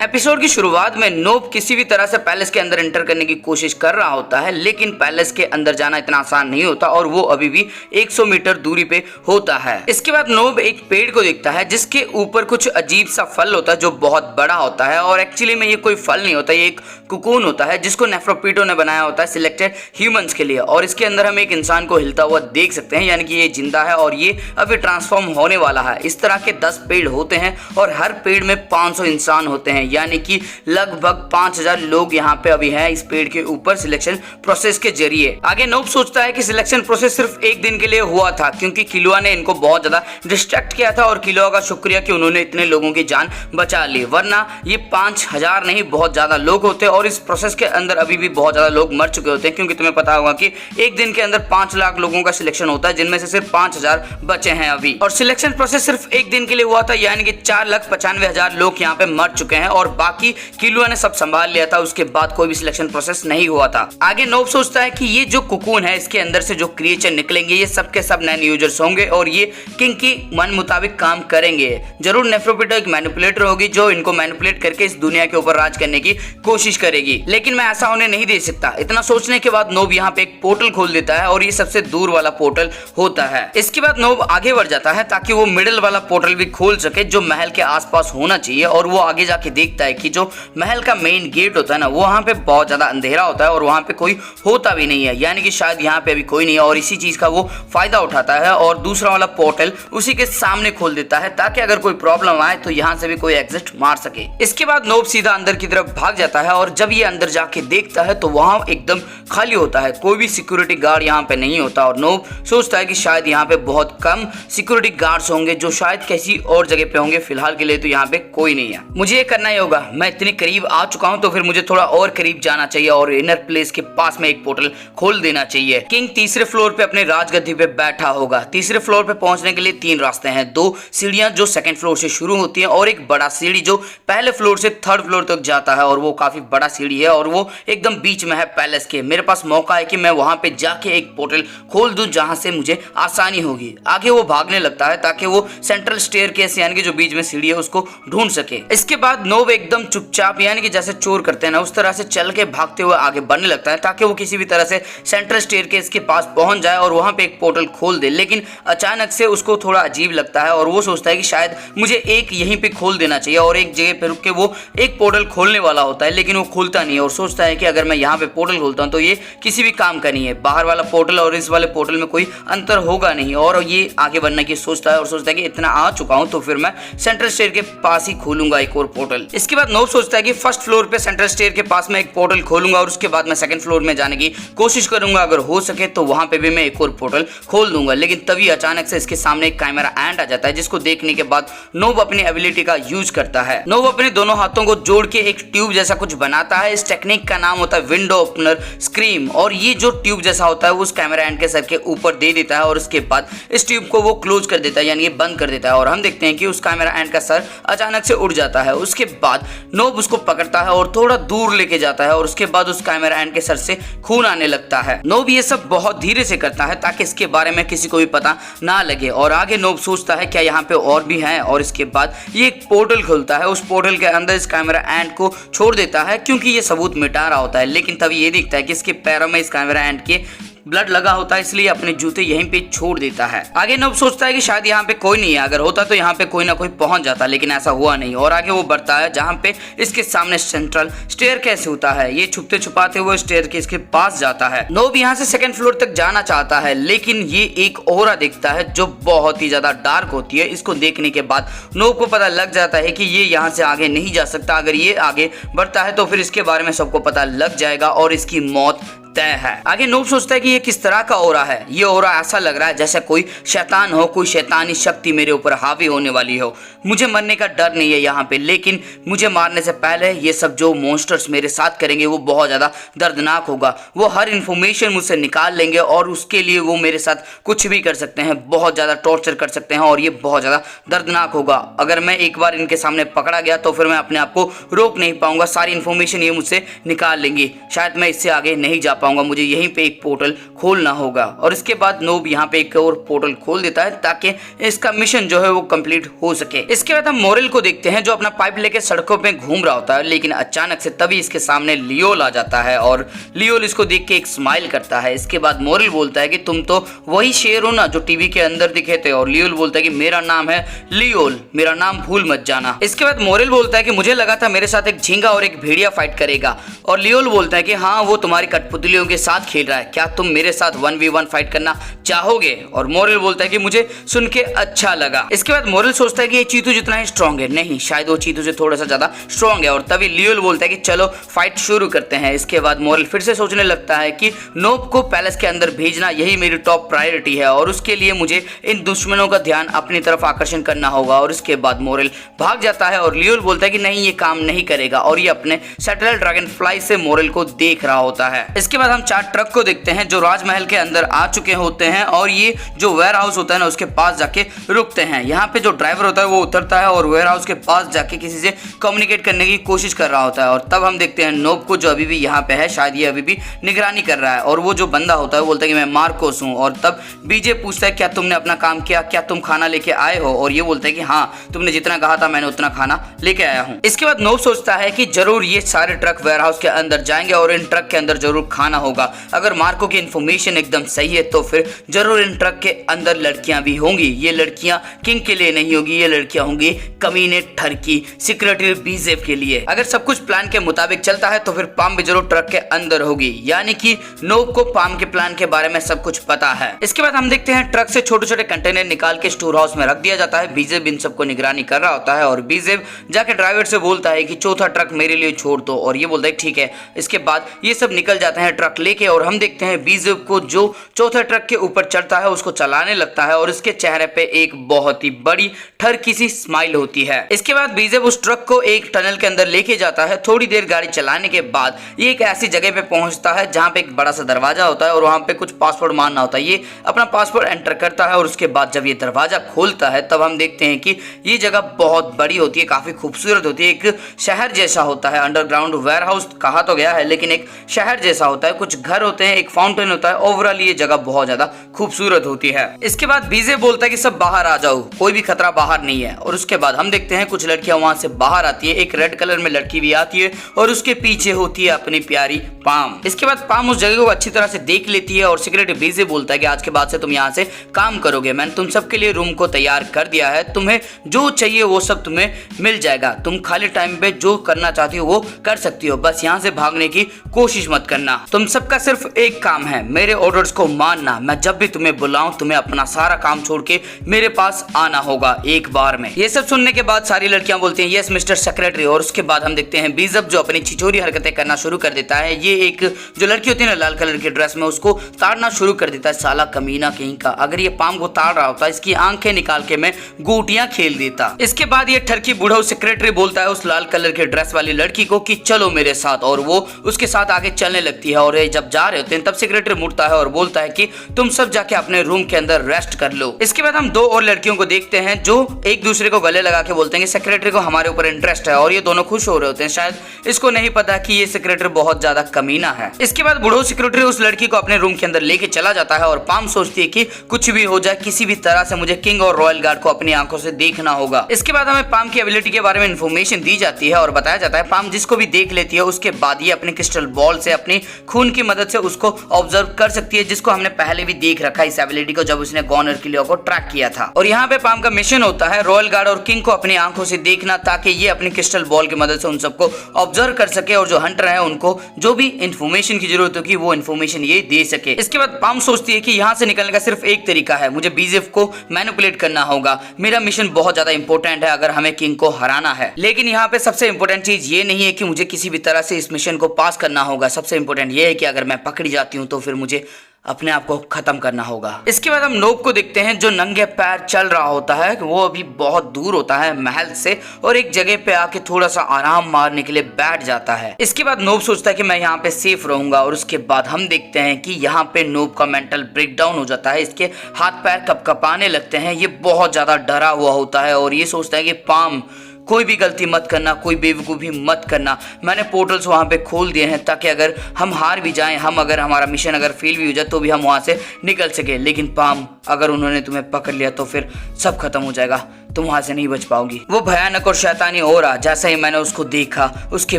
Episode की शुरुआत में नोब किसी भी तरह से पैलेस के अंदर एंटर करने की कोशिश कर रहा होता है, लेकिन पैलेस के अंदर जाना इतना आसान नहीं होता और वो अभी भी 100 मीटर दूरी पे होता है। इसके बाद नोब एक पेड़ को देखता है जिसके ऊपर कुछ अजीब सा फल होता है जो बहुत बड़ा होता है और एक्चुअली में ये कोई फल नहीं होता, ये एक कुकून होता है जिसको नेफ्रोपिटो ने बनाया होता है सिलेक्टेड ह्यूमंस के लिए। और इसके अंदर हम एक इंसान को हिलता हुआ देख सकते हैं, यानी कि ये जिंदा है और ये अभी ट्रांसफॉर्म होने वाला है। इस तरह के 10 पेड़ होते हैं और हर पेड़ में 500 इंसान होते हैं, यानी कि लगभग 5000 लोग यहाँ पे अभी हैं इस पेड़ के ऊपर सिलेक्शन प्रोसेस के जरिए। आगे नोब सोचता है कि सिलेक्शन प्रोसेस सिर्फ एक दिन के लिए हुआ था क्योंकि किलुआ ने इनको बहुत ज्यादा डिस्ट्रैक्ट किया था और किलुआ का शुक्रिया कि उन्होंने इतने लोगों की जान बचा ली, वरना ये 5000 नहीं बहुत ज्यादा लोग होते और इस प्रोसेस के अंदर अभी भी बहुत ज्यादा लोग मर चुके होते हैं। क्योंकि तुम्हें पता होगा कि एक दिन के अंदर 5 लाख लोगों का सिलेक्शन होता है जिनमें से सिर्फ 5000 बचे हैं अभी, और सिलेक्शन प्रोसेस सिर्फ एक दिन के लिए हुआ था, यानी कि 4,95,000 लोग यहाँ पे मर चुके हैं और बाकी किलुआ ने सब संभाल लिया था। उसके बाद कोई भी सिलेक्शन प्रोसेस नहीं हुआ था। आगे नोब सोचता है कि ये जो कुकून है इसके अंदर से जो क्रिएचर निकलेंगे ये सब के सब नए यूजर्स होंगे और ये किंग की मन मुताबिक काम करेंगे। जरूर नेफ्रोपिटो एक मैनिपुलेटर होगी जो इनको मैनिपुलेट करके इस दुनिया के ऊपर राज करने की कोशिश करेगी, लेकिन मैं ऐसा होने नहीं दे सकता। इतना सोचने के बाद नोब यहाँ पे एक पोर्टल खोल देता है और ये सबसे दूर वाला पोर्टल होता है। इसके बाद नोब आगे बढ़ जाता है ताकि वो मिडिल वाला पोर्टल भी खोल सके जो महल के आसपास होना चाहिए, और वो आगे जाके देखता है कि जो महल का मेन गेट होता है ना, वो वहाँ पे बहुत ज्यादा अंधेरा होता है और वहाँ पे कोई होता भी नहीं है, यानी कि शायद यहाँ पे अभी कोई नहीं है, और इसी चीज का वो फायदा उठाता है और दूसरा वाला पोर्टल उसी के सामने खोल देता है ताकि अगर कोई प्रॉब्लम आए तो यहाँ से भी कोई एग्जिट मार सके। इसके बाद नोब सीधा अंदर की तरफ भाग जाता है और जब ये अंदर जाके देखता है तो वहाँ एकदम खाली होता है, कोई भी सिक्योरिटी गार्ड यहाँ पे नहीं होता और नोब सोचता है कि शायद यहाँ पे बहुत कम सिक्योरिटी गार्ड्स होंगे जो शायद किसी और जगह पे होंगे। फिलहाल के लिए तो यहाँ पे कोई नहीं है, मुझे ये करना ही होगा। मैं इतनी करीब आ चुका हूँ तो फिर मुझे थोड़ा और करीब जाना चाहिए और इनर प्लेस के पास में एक पोर्टल खोल देना चाहिए। किंग तीसरे फ्लोर पे अपने राजगद्दी पे बैठा होगा। तीसरे फ्लोर पे पहुंचने के लिए 3 रास्ते हैं, 2 सीढ़ियां जो सेकंड फ्लोर से शुरू होती हैं और एक बड़ा सीढ़ी जो पहले फ्लोर से 3rd फ्लोर तक जाता है, और वो काफी बड़ा सीढ़ी है और वो एकदम बीच में है पैलेस के। मेरे पास मौका है कि मैं वहां पे जाके एक पोर्टल खोल दूं जहां से मुझे आसानी होगी। आगे वो भागने लगता है ताकि वो सेंट्रल स्टेयरकेस यानी कि जो बीच में सीढ़ी है उसको ढूंढ सके। इसके बाद नोब एकदम चुपचाप यानी कि जैसे चोर करते हैं ना उस तरह से चल के भागते हुए आगे बढ़ने लगता है ताकि वो किसी भी तरह से सेंट्रल स्टेयरकेस के पास पहुंच जाए और वहां पे एक पोर्टल खोल दे। लेकिन अचानक से उसको थोड़ा अजीब लगता है और वो सोचता है कि शायद मुझे एक यहीं पे खोल देना चाहिए, और एक जगह पे रुक के वो एक पोर्टल खोलने वाला होता है लेकिन वो खुलता नहीं है और सोचता है कि अगर मैं यहाँ पे पोर्टल खोलता हूँ तो ये किसी भी काम का नहीं है। बाहर वाला पोर्टल और इस वाले पोर्टल में कोई अंतर होगा नहीं, और ये आगे बढ़ने की सोचता है और सोचता है कि इतना आ चुका हूँ तो फिर मैं सेंट्रल स्टेयर के पास ही खोलूंगा एक और पोर्टल। इसके बाद नोब सोचता है कि फर्स्ट फ्लोर पे सेंट्रल स्टेयर के पास में एक पोर्टल खोलूंगा और उसके बाद मैं सेकंड फ्लोर में जाने की कोशिश करूंगा, अगर हो सके तो वहां पे भी मैं एक और पोर्टल खोल दूंगा। लेकिन तभी अचानक से इसके सामने एक कैमरा एंड आ जाता है जिसको देखने के बाद नोब अपनी एबिलिटी का यूज करता है। नोब अपने दोनों हाथों को जोड़ के एक ट्यूब जैसा कुछ बनाता है। इस टेक्निक का नाम होता है विंडो ओपनर स्क्रीम, और ये जो ट्यूब जैसा होता है वो उस कैमरा एंड के सर के ऊपर दे देता है और उसके बाद इस ट्यूब को वो क्लोज कर देता है यानी ये बंद कर देता है, और हम देखते हैं कि उस कैमरा एंड का सर अचानक से उड़ जाता है। उसके बाद नोब उसको पकड़ता है और थोड़ा दूर लेके जाता है और उसके बाद उस कैमरा एंड के सर से खून आने लगता है। नोब ये सब बहुत धीरे से करता है ताकि इसके बारे में किसी को भी पता ना लगे, और आगे नोब सोचता है क्या यहाँ पे और भी हैं, और इसके बाद ये एक पोर्टल खुलता है। उस पोर्टल के अंदर इस कैमरा एंड को छोड़ देता है क्योंकि ये सबूत मिटा रहा होता है, लेकिन तभी ये दिखता है कि इसके पैरों में इस कैमरा एंड के ब्लड लगा होता है, इसलिए अपने जूते यहीं पे छोड़ देता है। आगे नोब सोचता है कि शायद यहाँ पे कोई नहीं है, अगर होता तो यहाँ पे कोई ना कोई पहुंच जाता, लेकिन ऐसा हुआ नहीं, और आगे वो बढ़ता है जहाँ पे इसके सामने सेंट्रल स्टेयरकेस होता है। ये छुपते छुपाते हुए स्टेयरकेस के पास जाता है। नोब यहाँ से सेकंड फ्लोर तक जाना चाहता है लेकिन ये एक ऑरा दिखता है जो बहुत ही ज्यादा डार्क होती है। इसको देखने के बाद नोब को पता लग जाता है कि ये यहाँ से आगे नहीं जा सकता। अगर ये आगे बढ़ता है तो फिर इसके बारे में सबको पता लग जाएगा और इसकी मौत तय है। आगे नोब सोचता है कि ये किस तरह का ओरा है। ये ओरा ऐसा लग रहा है जैसे कोई शैतान हो, कोई शैतानी शक्ति मेरे ऊपर हावी होने वाली हो। मुझे मरने का डर नहीं है यहाँ पे, लेकिन मुझे मारने से पहले ये सब जो मॉन्स्टर्स मेरे साथ करेंगे वो बहुत ज्यादा दर्दनाक होगा। वो हर इंफॉर्मेशन मुझसे निकाल लेंगे और उसके लिए वो मेरे साथ कुछ भी कर सकते हैं, बहुत ज्यादा टॉर्चर कर सकते हैं और ये बहुत ज्यादा दर्दनाक होगा। अगर मैं एक बार इनके सामने पकड़ा गया तो फिर मैं अपने आप को रोक नहीं पाऊंगा, सारी इंफॉर्मेशन ये मुझसे निकाल लेंगी, शायद मैं इससे आगे नहीं जा पाऊंगा। पाऊंगा, मुझे यहीं पे एक पोर्टल खोलना होगा। और इसके बाद नोब यहाँ पे एक और पोर्टल खोल देता है ताकि इसका मिशन जो है वो कंप्लीट हो सके। इसके बाद हम मोरेल को देखते हैं जो अपना पाइप लेके सड़कों पे घूम रहा होता है, लेकिन अचानक से तभी इसके सामने लियोल आ जाता है और लियोल इसको देख के एक स्माइल करता है। इसके बाद मोरेल बोलता है कि तुम तो वही शेर हो ना जो टीवी के अंदर दिखे थे, और लियोल बोलता है कि मेरा नाम है लियोल, मेरा नाम भूल मत जाना। इसके बाद मोरेल बोलता है कि मुझे लगा था मेरे साथ एक झींगा और एक भेड़िया फाइट करेगा, और लियोल बोलता है कि हाँ वो तुम्हारी कठपुतलियों के साथ खेल रहा है, क्या तुम मेरे साथ 1v1 फाइट करना चाहोगे? और मोरेल बोलता है कि मुझे सुन के अच्छा लगा। इसके बाद मोरेल सोचता है कि ये चीतू जितना ही स्ट्रांग है, नहीं शायद वो चीतू से थोड़ा सा ज्यादा स्ट्रांग है, और तभी लियोल बोलता है कि चलो फाइट शुरू करते हैं। इसके बाद मोरेल फिर से सोचने लगता है कि नोब को पैलेस के अंदर भेजना यही मेरी टॉप प्रायोरिटी है, और उसके लिए मुझे इन दुश्मनों का ध्यान अपनी तरफ आकर्षण करना होगा। और इसके बाद मोरेल भाग जाता है और लियोल बोलता है कि नहीं ये काम नहीं करेगा, और ये अपने सैटेलाइट ड्रैगन फ्लाई से मोरेल को देख रहा होता है। इसके बाद हम 4 ट्रक को देखते हैं जो राजमहल के अंदर आ चुके होते हैं, और ये जो वेयर हाउस होता है ना उसके पास जाके रुकते हैं। यहाँ पे जो ड्राइवर होता है वो उतरता है और वेयर हाउस के पास जाके किसी से कम्युनिकेट करने की कोशिश कर रहा होता है, और तब हम देखते हैं नोब को जो अभी भी यहाँ पे है, शायद ये अभी भी निगरानी कर रहा है। और वो जो बंदा होता है वो बोलता है कि मैं मार्कोस हूँ, और तब बीजे पूछता है क्या तुमने अपना काम किया, क्या तुम खाना लेके आए हो? और ये बोलता है कि हाँ तुमने जितना कहा था मैंने उतना खाना लेके आया हूँ। इसके बाद नोब सोचता है कि जरूर ये सारे ट्रक वेयर हाउस के अंदर जाएंगे और इन ट्रक के अंदर जरूर खाना होगा। अगर मार्को की इन्फॉर्मेशन एकदम सही है तो फिर जरूर इन ट्रक के अंदर लड़कियां भी होंगी। ये लड़कियां किंग के लिए नहीं होगी, ये लड़कियां होंगी कमीने ठरकी सिक्योरिटी बीजेफ के लिए। अगर सब कुछ प्लान के मुताबिक चलता है तो फिर पाम भी जरूर ट्रक के अंदर होगी, यानी कि नोब को पाम के प्लान के बारे में सब कुछ पता है। इसके बाद हम देखते हैं ट्रक से छोटे छोटे कंटेनर निकाल के स्टोर हाउस में रख दिया जाता है। बीजेफ इन सबको निगरानी कर रहा होता है, और बीजेफ जाके ड्राइवर से बोलता है कि चौथा ट्रक मेरे लिए छोड़ दो, और ये बोलता है ठीक है। इसके बाद ये सब निकल जाते हैं ट्रक लेके, और हम देखते हैं बीजेफ को जो चौथे ट्रक के ऊपर चढ़ता है उसको चलाने लगता है, और उसके चेहरे पे एक बहुत ही बड़ी ठरकी सी स्माइल होती है। इसके बाद बीजेफ उस ट्रक को एक टनल के अंदर लेके जाता है। थोड़ी देर गाड़ी चलाने के बाद ये एक ऐसी जगह पे पहुंचता है जहां पे एक बड़ा सा दरवाजा होता है, और वहां पे कुछ पासवर्ड मारना होता है। ये अपना पासवर्ड एंटर करता है, और उसके बाद जब ये दरवाजा खोलता है तब हम देखते हैं कि ये जगह बहुत बड़ी होती है, काफी खूबसूरत होती है, एक शहर जैसा होता है। अंडरग्राउंड वेयर हाउस कहा तो गया है लेकिन एक शहर जैसा होता है, कुछ घर होते हैं, एक फाउंटेन होता है। ओवरऑल ये जगह बहुत ज्यादा खूबसूरत होती है। इसके बाद बीजे बोलता है कि सब बाहर आ जाओ, कोई भी खतरा बाहर नहीं है। और उसके बाद हम देखते हैं कुछ लड़कियां वहां से बाहर आती है, एक रेड कलर में लड़की भी आती है, और उसके पीछे होती है अपनी प्यारी पाम। इसके बाद पाम उस जगह को अच्छी तरह से देख लेती है, और सिक्योरिटी बीजे बोलता है कि आज के बाद से तुम यहाँ से काम करोगे, मैंने तुम सबके लिए रूम को तैयार कर दिया है, तुम्हें जो चाहिए वो सब तुम्हें मिल जाएगा, तुम खाली टाइम पे जो करना चाहती हो वो कर सकती हो, बस यहाँ से भागने की कोशिश मत करना। तुम सबका सिर्फ एक काम है, मेरे ऑर्डर्स को मानना। मैं जब भी तुम्हें बुलाऊं तुम्हें अपना सारा काम छोड़ के मेरे पास आना होगा एक बार में। ये सब सुनने के बाद सारी लड़कियां बोलती हैं यस मिस्टर सेक्रेटरी। और उसके बाद हम देखते हैं बीजब जो अपनी छिछोरी हरकतें करना शुरू कर देता है। ये एक जो लड़की होती है ना लाल कलर की ड्रेस में, उसको ताड़ना शुरू कर देता है। साला कमीना कहीं का, अगर ये पाम को ताड़ रहा होता इसकी आंखें निकाल के मैं गोटियां खेल देता। इसके बाद ये ठरकी बूढ़ा सेक्रेटरी बोलता है उस लाल कलर के ड्रेस वाली लड़की को कि चलो मेरे साथ, और वो उसके साथ आगे चलने लगती है। और ये जब जा रहे होते हैं तब सेक्रेटरी मुड़ता है और बोलता है कि तुम सब जाके अपने रूम के अंदर रेस्ट कर लो। इसके बाद हम 2 और लड़कियों को देखते हैं जो एक दूसरे को गले लगा के बोलते हैं कि सेक्रेटरी को हमारे ऊपर इंटरेस्ट है, और ये दोनों खुश हो रहे होते हैं। शायद इसको नहीं पता कि ये सेक्रेटरी बहुत ज्यादा कमीना है। इसके बाद बूढ़ो सेक्रेटरी उस लड़की को अपने रूम के अंदर लेके चला जाता है, और पाम सोचती है कि कुछ भी हो जाए किसी भी तरह से मुझे किंग और रॉयल गार्ड को अपनी आंखों से देखना होगा। इसके बाद हमें पाम की एबिलिटी के बारे में इंफॉर्मेशन दी जाती है, और बताया जाता है पाम जिसको भी देख लेती है उसके बाद ये अपने क्रिस्टल बॉल से अपनी खून की मदद से उसको ऑब्जर्व कर सकती है, जिसको हमने पहले भी देख रखा है इस एबिलिटी को जब उसने गॉनर किलियो को ट्रैक किया था। और यहाँ पे पाम का मिशन होता है रॉयल गार्ड और किंग को अपनी आंखों से देखना, ताकि ये अपनी क्रिस्टल बॉल की मदद से उन सबको ऑब्जर्व कर सके, और जो हंटर है उनको जो भी इंफॉर्मेशन की जरूरत होगी वो इंफॉर्मेशन ये दे सके। इसके बाद पाम सोचती है कि यहाँ से निकलने का सिर्फ एक तरीका है, मुझे बीजेफ को मैनिपुलेट करना होगा। मेरा मिशन बहुत ज्यादा इंपॉर्टेंट है अगर हमें किंग को हराना है। लेकिन यहाँ पे सबसे इंपॉर्टेंट चीज ये नहीं है कि मुझे किसी भी तरह से इस मिशन को पास करना होगा। सबसे इंपॉर्टेंट ये है कि अगर मैं पकड़ी जाती हूँ तो फिर मुझे अपने आप को खत्म करना होगा। इसके बाद हम नोब को देखते हैं जो नंगे पैर चल रहा होता है। वो अभी बहुत दूर होता है महल से, और एक जगह पे आके थोड़ा सा आराम मारने के लिए बैठ जाता है। इसके बाद नोब सोचता है कि मैं यहाँ पे सेफ रहूंगा, और उसके बाद हम देखते हैं कि यहाँ पे नोब का मेंटल ब्रेकडाउन हो जाता है। इसके हाथ पैर कपकपाने लगते हैं, ये बहुत ज्यादा डरा हुआ होता है, और ये सोचता है कि पाम कोई भी गलती मत करना, कोई बेवकूफ़ी मत करना। मैंने पोर्टल्स वहाँ पे खोल दिए हैं ताकि अगर हम हार भी जाएं, अगर हमारा मिशन अगर फेल भी हो जाए तो भी हम वहाँ से निकल सके। लेकिन पाम, अगर उन्होंने तुम्हें पकड़ लिया तो फिर सब खत्म हो जाएगा, तुम वहां से नहीं बच पाओगी। वो भयानक और शैतानी हो रहा। जैसे ही मैंने उसको देखा उसके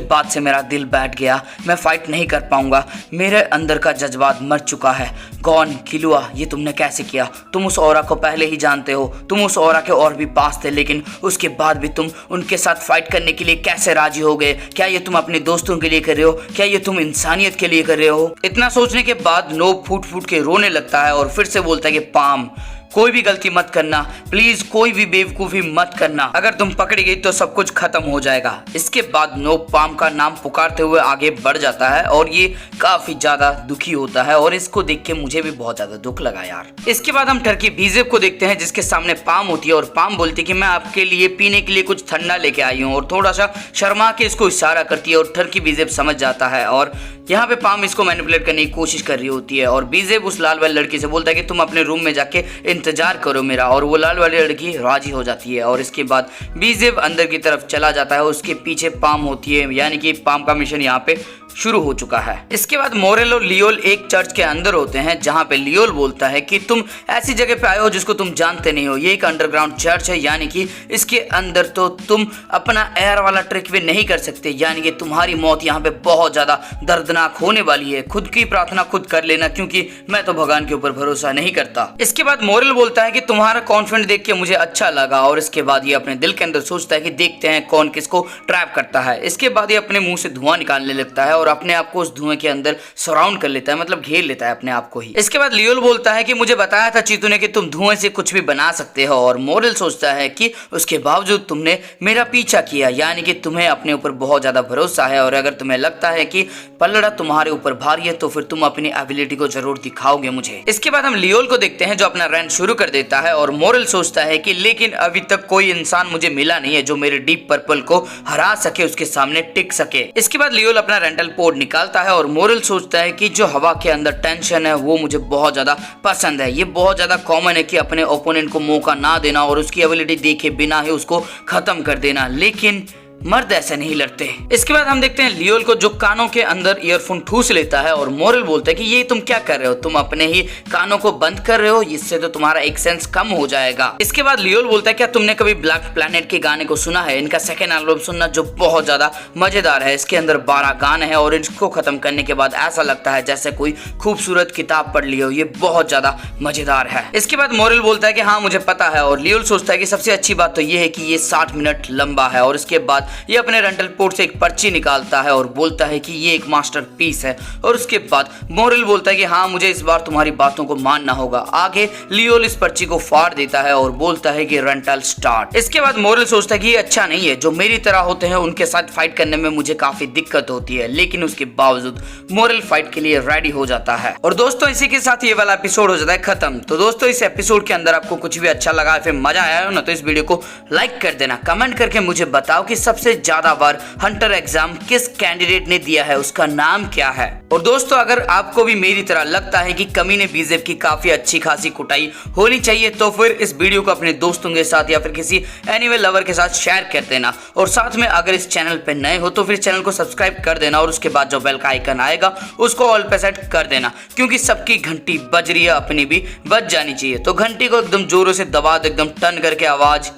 बाद से मेरा दिल बैठ गया। मैं फाइट नहीं कर पाऊंगा, मेरे अंदर का जज्बात मर चुका है। कौन किलुआ, ये तुमने कैसे किया? तुम उस औरा को पहले ही जानते हो, तुम उस औरा के और भी पास थे, लेकिन उसके बाद भी तुम उनके साथ फाइट करने के लिए कैसे राजी हो गए? क्या ये तुम अपने दोस्तों के लिए कर रहे हो? क्या ये तुम इंसानियत के लिए कर रहे हो? इतना सोचने के बाद नोब फूट फूट के रोने लगता है और फिर से बोलता है कि पाम, कोई भी गलती मत करना, प्लीज कोई भी बेवकूफी मत करना। अगर तुम पकड़ी गई तो सब कुछ खत्म हो जाएगा। इसके बाद नोब पाम का नाम पुकारते हुए आगे बढ़ जाता है और ये काफी ज्यादा दुखी होता है और इसको देख के मुझे भी बहुत ज्यादा दुख लगा यार। इसके बाद हम टर्की बीजेब को देखते हैं जिसके सामने पाम होती है और पाम बोलती है कि मैं आपके लिए पीने के लिए कुछ ठंडा लेके आई हूँ और थोड़ा सा शर्मा के इसको इशारा करती है और टर्की बीजेब समझ जाता है और यहाँ पे पाम इसको मैनिपुलेट करने की कोशिश कर रही होती है और बीजेब उस लाल वाली लड़की से बोलता है कि तुम अपने रूम में जाके इंतजार करो मेरा, और वो लाल वाली लड़की राजी हो जाती है और इसके बाद बीजेब अंदर की तरफ चला जाता है। उसके पीछे पाम होती है, यानी कि पाम का मिशन यहाँ पे शुरू हो चुका है। इसके बाद मोरेल और लियोल एक चर्च के अंदर होते हैं जहां पे लियोल बोलता है कि तुम ऐसी जगह पे आए हो जिसको तुम जानते नहीं हो। ये एक अंडरग्राउंड चर्च है, यानी कि इसके अंदर तो तुम अपना एयर वाला ट्रिक भी नहीं कर सकते, यानी कि तुम्हारी मौत यहाँ पे बहुत ज्यादा दर्दनाक होने वाली है। खुद की प्रार्थना खुद कर लेना, क्योंकि मैं तो भगवान के ऊपर भरोसा नहीं करता। इसके बाद मोरेल बोलता है कि तुम्हारा कॉन्फिडेंस देख के मुझे अच्छा लगा और इसके बाद ये अपने दिल के अंदर सोचता है कि देखते हैं कौन किसको ट्रैप करता है। इसके बाद ये अपने मुंह से धुआं निकालने लगता है और अपने आप को उस धुएं के अंदर सराउंड कर लेता है, मतलब घेर लेता है अपने आप को ही। इसके बाद लियोल बोलता है कि मुझे बताया था चीतू ने कि तुम धुएं से कुछ भी बना सकते हो, और मोरेल सोचता है कि उसके बावजूद तुमने मेरा पीछा किया, यानी कि तुम्हें अपने ऊपर बहुत ज्यादा भरोसा है और अगर तुम्हें लगता है कि पल्लड़ा तुम्हारे ऊपर भारी है तो फिर तुम अपनी एबिलिटी को जरूर दिखाओगे मुझे। इसके बाद हम लियोल को देखते हैं जो अपना रैंट शुरू कर देता है और मोरेल सोचता है कि लेकिन अभी तक कोई इंसान मुझे मिला नहीं है जो मेरे डीप पर्पल को हरा सके, उसके सामने टिक सके। इसके बाद लियोल अपना रेंटल पोर्ट निकालता है और मोरेल सोचता है कि जो हवा के अंदर टेंशन है वो मुझे बहुत ज्यादा पसंद है। ये बहुत ज्यादा कॉमन है कि अपने ओपोनेंट को मौका ना देना और उसकी एबिलिटी देखे बिना ही उसको खत्म कर देना, लेकिन मर्द ऐसे नहीं लड़ते। इसके बाद हम देखते हैं लियोल को जो कानों के अंदर ईयरफोन ठूस लेता है और मोरेल बोलता है कि ये तुम क्या कर रहे हो, तुम अपने ही कानों को बंद कर रहे हो, इससे तो तुम्हारा एक सेंस कम हो जाएगा। इसके बाद लियोल बोलता है क्या तुमने कभी ब्लैक प्लैनेट के गाने को सुना है? इनका सेकेंड एल्बम सुनना जो बहुत ज्यादा मजेदार है। इसके अंदर 12 गाने हैं और इसको खत्म करने के बाद ऐसा लगता है जैसे कोई खूबसूरत किताब पढ़ ली हो। ये बहुत ज्यादा मजेदार है। इसके बाद मोरेल बोलता है कि हाँ मुझे पता है, और लियोल सोचता है कि सबसे अच्छी बात तो ये है कि ये 60 मिनट लंबा है। और इसके बाद ये अपने रेंटल पोर्ट से एक पर्ची निकालता है और बोलता है कि ये एक मास्टरपीस है। और उसके बाद मोरेल बोलता है कि हाँ मुझे इस बार तुम्हारी बातों को मानना होगा। आगे लियोल इस पर्ची को फाड़ देता है और बोलता है कि रेंटल स्टार्ट। इसके बाद मोरेल सोचता है कि ये अच्छा नहीं है, जो मेरी तरह होते हैं उनके साथ फाइट करने में मुझे काफी दिक्कत होती है, लेकिन उसके बावजूद मोरेल फाइट के लिए रेडी हो जाता है। और दोस्तों इसी के साथ ये वाला एपिसोड हो जाता है खत्म। तो दोस्तों इस एपिसोड के अंदर आपको कुछ भी अच्छा लगा फिर मजा आया हो ना, तो इस वीडियो को लाइक कर देना। कमेंट करके मुझे बताओ कि सबसे ज्यादा बार हंटर एग्जाम किस कैंडिडेट ने दिया है, उसका नाम क्या है। और दोस्तों अगर आपको भी मेरी तरह लगता है कि कमीने बीजेब की काफी अच्छी खासी कुटाई होनी चाहिए तो फिर इस वीडियो को अपने दोस्तों के साथ या फिर किसी एनिमे लवर के साथ शेयर कर देना। और साथ में अगर इस चैनल पे नए हो तो फिर चैनल को सब्सक्राइब कर देना और उसके बाद जो बेल का आइकन आएगा उसको ऑल पे सेट कर देना, क्योंकि सबकी घंटी बज रही है, अपनी भी बज जानी चाहिए। तो घंटी को एकदम जोरों से दबा दो, एकदम टन करके आवाज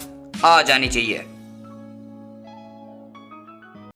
आ जानी चाहिए।